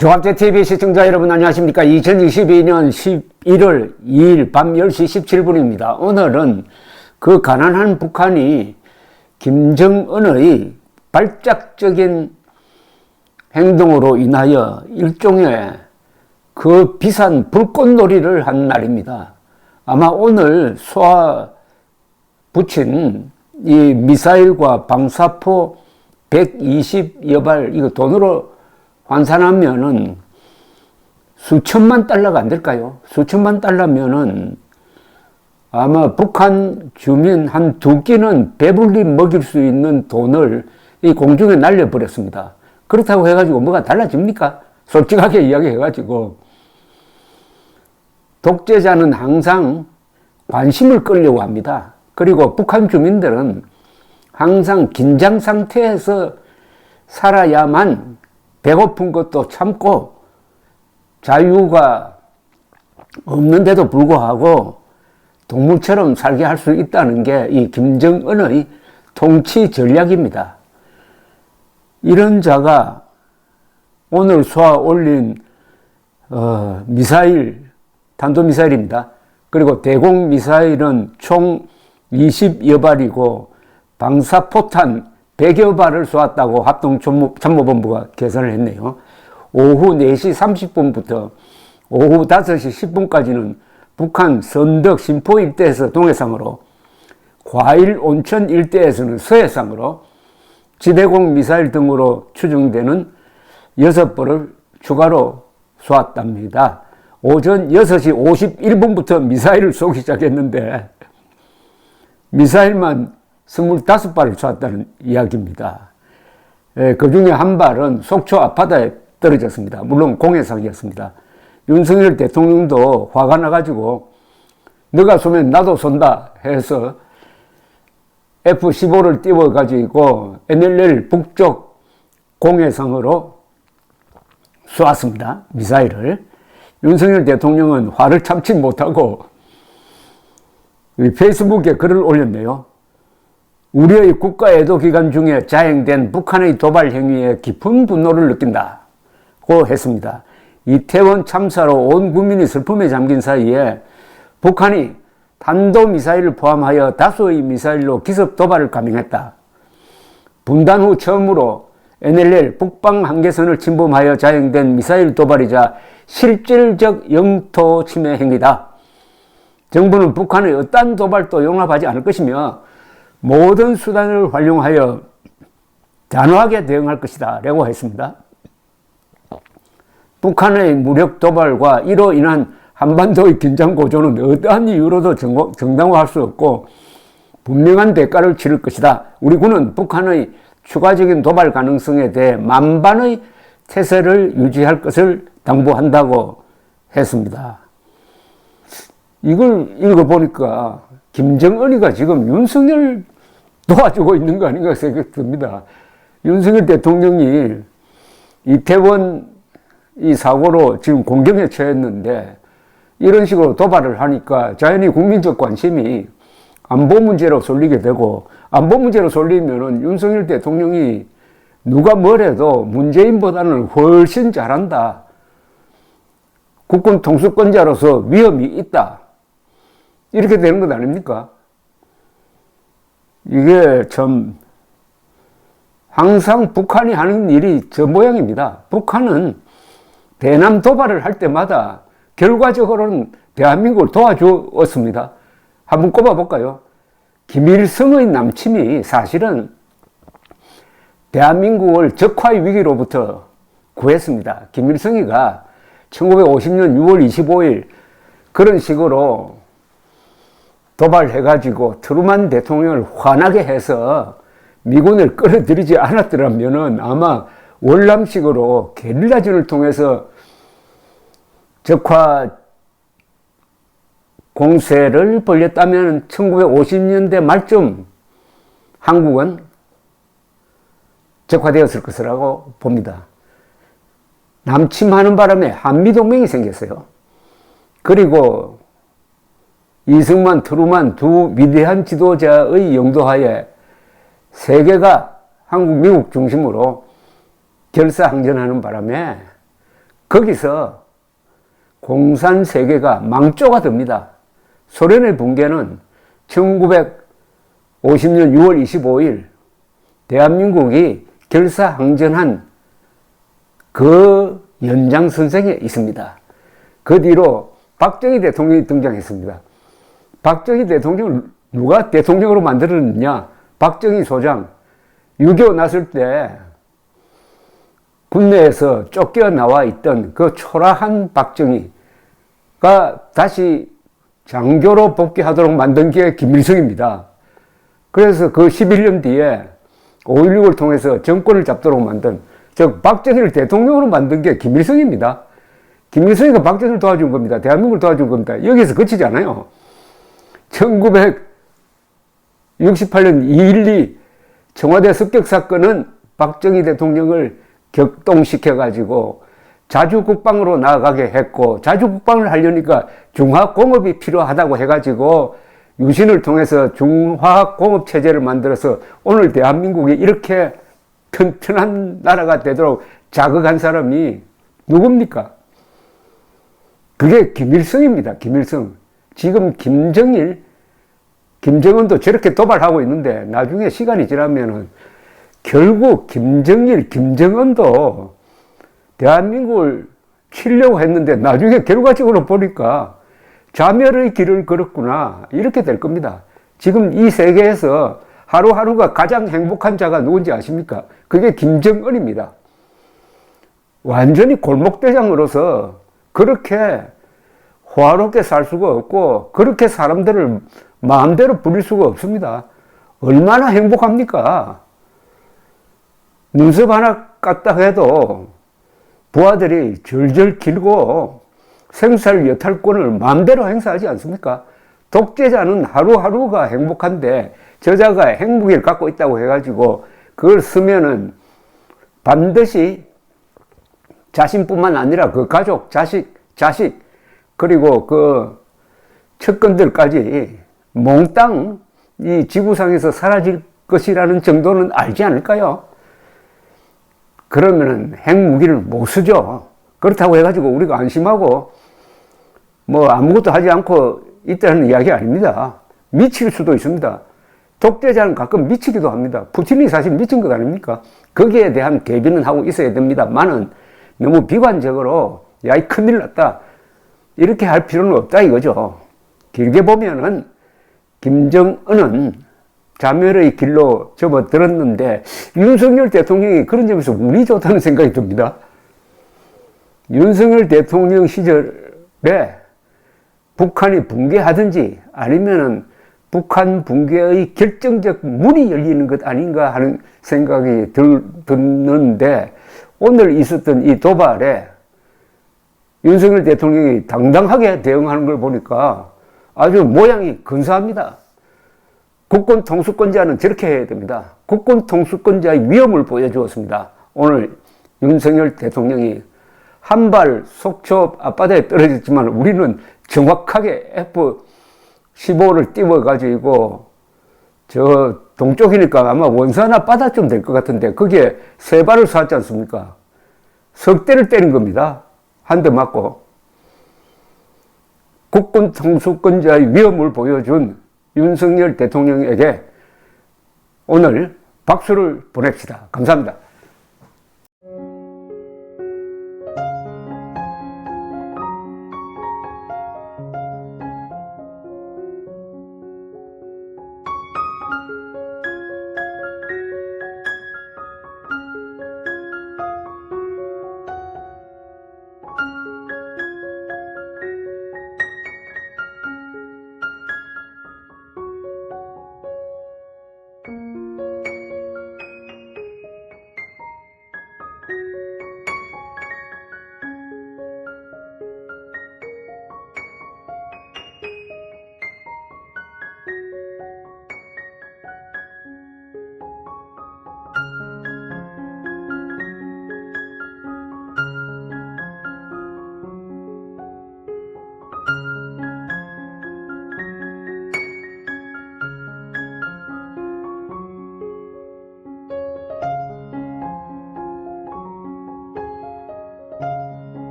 조합제TV 시청자 여러분 안녕하십니까. 2022년 11월 2일 밤 10시 17분입니다. 오늘은 그 가난한 북한이 김정은의 발작적인 행동으로 인하여 일종의 그 비싼 불꽃놀이를 한 날입니다. 아마 오늘 쏘아 붙인 이 미사일과 방사포 120여 발, 이거 돈으로 환산하면은 수천만 달러가 안 될까요? 수천만 달러면은 아마 북한 주민 한 두 끼는 배불리 먹일 수 있는 돈을 이 공중에 날려버렸습니다. 그렇다고 해가지고 뭐가 달라집니까? 솔직하게 이야기해가지고 독재자는 항상 관심을 끌려고 합니다. 그리고 북한 주민들은 항상 긴장 상태에서 살아야만 배고픈 것도 참고 자유가 없는데도 불구하고 동물처럼 살게 할 수 있다는 게 이 김정은의 통치 전략입니다. 이런 자가 오늘 쏘아 올린 미사일, 탄도미사일입니다. 그리고 대공미사일은 총 20여 발이고 방사포탄 100여 발을 쏘았다고 합동참모본부가 계산을 했네요. 오후 4시 30분부터 오후 5시 10분까지는 북한 선덕 신포 일대에서 동해상으로, 과일 온천 일대에서는 서해상으로 지대공 미사일 등으로 추정되는 6발을 추가로 쏘았답니다. 오전 6시 51분부터 미사일을 쏘기 시작했는데 미사일만 25발을 쏘았다는 이야기입니다. 그 중에 한 발은 속초 앞바다에 떨어졌습니다. 물론 공해상이었습니다. 윤석열 대통령도 화가 나가지고 너가 쏘면 나도 쏜다 해서 F-15를 띄워가지고 NLL 북쪽 공해상으로 쏘았습니다. 미사일을. 윤석열 대통령은 화를 참지 못하고 페이스북에 글을 올렸네요. 우리의 국가애도 기간 중에 자행된 북한의 도발 행위에 깊은 분노를 느낀다고 했습니다. 이태원 참사로 온 국민이 슬픔에 잠긴 사이에 북한이 탄도미사일을 포함하여 다수의 미사일로 기습 도발을 감행했다. 분단 후 처음으로 NLL 북방 한계선을 침범하여 자행된 미사일 도발이자 실질적 영토 침해 행위다. 정부는 북한의 어떠한 도발도 용납하지 않을 것이며 모든 수단을 활용하여 단호하게 대응할 것이다 라고 했습니다. 북한의 무력 도발과 이로 인한 한반도의 긴장 고조는 어떠한 이유로도 정당화할 수 없고 분명한 대가를 치를 것이다. 우리 군은 북한의 추가적인 도발 가능성에 대해 만반의 태세를 유지할 것을 당부한다고 했습니다. 이걸 읽어보니까 김정은이가 지금 윤석열 도와주고 있는 거 아닌가 생각이 듭니다. 윤석열 대통령이 이태원 이 사고로 지금 공경에 처했는데 이런 식으로 도발을 하니까 자연히 국민적 관심이 안보 문제로 쏠리게 되고, 안보 문제로 쏠리면은 윤석열 대통령이 누가 뭐래도 문재인보다는 훨씬 잘한다. 국군 통수권자로서 위험이 있다. 이렇게 되는 것 아닙니까? 이게 참 항상 북한이 하는 일이 저 모양입니다. 북한은 대남 도발을 할 때마다 결과적으로는 대한민국을 도와주었습니다. 한번 꼽아볼까요? 김일성의 남침이 사실은 대한민국을 적화의 위기로부터 구했습니다. 김일성이가 1950년 6월 25일 그런 식으로 도발해가지고 트루만 대통령을 화나게 해서 미군을 끌어들이지 않았더라면은 아마 월남식으로 게릴라전을 통해서 적화 공세를 벌였다면 1950년대 말쯤 한국은 적화되었을 것이라고 봅니다. 남침하는 바람에 한미동맹이 생겼어요. 그리고 이승만, 트루만 두 위대한 지도자의 영도하에 세계가 한국, 미국 중심으로 결사항전하는 바람에 거기서 공산 세계가 망조가 됩니다. 소련의 붕괴는 1950년 6월 25일 대한민국이 결사항전한 그 연장선상에 있습니다. 그 뒤로 박정희 대통령이 등장했습니다. 박정희 대통령을 누가 대통령으로 만들었느냐? 박정희 소장. 6.25 났을 때 국내에서 쫓겨나와 있던 그 초라한 박정희가 다시 장교로 복귀하도록 만든 게 김일성입니다. 그래서 그 11년 뒤에 5.16을 통해서 정권을 잡도록 만든, 즉 박정희를 대통령으로 만든 게 김일성입니다. 김일성이가 박정희를 도와준 겁니다. 대한민국을 도와준 겁니다. 여기서 그치지 않아요. 1968년 2.12 청와대 습격 사건은 박정희 대통령을 격동시켜가지고 자주국방으로 나아가게 했고, 자주국방을 하려니까 중화공업이 필요하다고 해가지고 유신을 통해서 중화공업 체제를 만들어서 오늘 대한민국이 이렇게 튼튼한 나라가 되도록 자극한 사람이 누굽니까? 그게 김일성입니다. 김일성. 지금 김정은도 저렇게 도발하고 있는데 나중에 시간이 지나면은 결국 김정은도 대한민국을 치려고 했는데 나중에 결과적으로 보니까 자멸의 길을 걸었구나. 이렇게 될 겁니다. 지금 이 세계에서 하루하루가 가장 행복한 자가 누군지 아십니까? 그게 김정은입니다. 완전히 골목대장으로서 그렇게 호화롭게 살 수가 없고 그렇게 사람들을 마음대로 부릴 수가 없습니다. 얼마나 행복합니까? 눈썹 하나 깠다 해도 부하들이 절절 길고 생살 여탈권을 마음대로 행사하지 않습니까? 독재자는 하루하루가 행복한데 저자가 행복을 갖고 있다고 해가지고 그걸 쓰면은 반드시 자신뿐만 아니라 그 가족, 자식 그리고 그 측근들까지 몽땅 이 지구상에서 사라질 것이라는 정도는 알지 않을까요? 그러면은 핵무기를 못 쓰죠. 그렇다고 해가지고 우리가 안심하고 뭐 아무것도 하지 않고 있다는 이야기 아닙니다. 미칠 수도 있습니다. 독재자는 가끔 미치기도 합니다. 푸틴이 사실 미친 것 아닙니까? 거기에 대한 대비는 하고 있어야 됩니다만은 너무 비관적으로 야, 이 큰일 났다 이렇게 할 필요는 없다 이거죠. 길게 보면은 김정은은 자멸의 길로 접어들었는데 윤석열 대통령이 그런 점에서 운이 좋다는 생각이 듭니다. 윤석열 대통령 시절에 북한이 붕괴하든지 아니면은 북한 붕괴의 결정적 문이 열리는 것 아닌가 하는 생각이 드는데 오늘 있었던 이 도발에 윤석열 대통령이 당당하게 대응하는 걸 보니까 아주 모양이 근사합니다. 국권 통수권자는 저렇게 해야 됩니다. 국권 통수권자의 위험을 보여주었습니다. 오늘 윤석열 대통령이 한 발 속초 앞바다에 떨어졌지만 우리는 정확하게 F-15를 띄워가지고 저 동쪽이니까 아마 원산 앞바다쯤 될 것 같은데 거기에 세 발을 쐈지 않습니까? 석 대를 때린 겁니다. 한 대 맞고. 국권 통수권자의 위험을 보여준 윤석열 대통령에게 오늘 박수를 보냅시다. 감사합니다.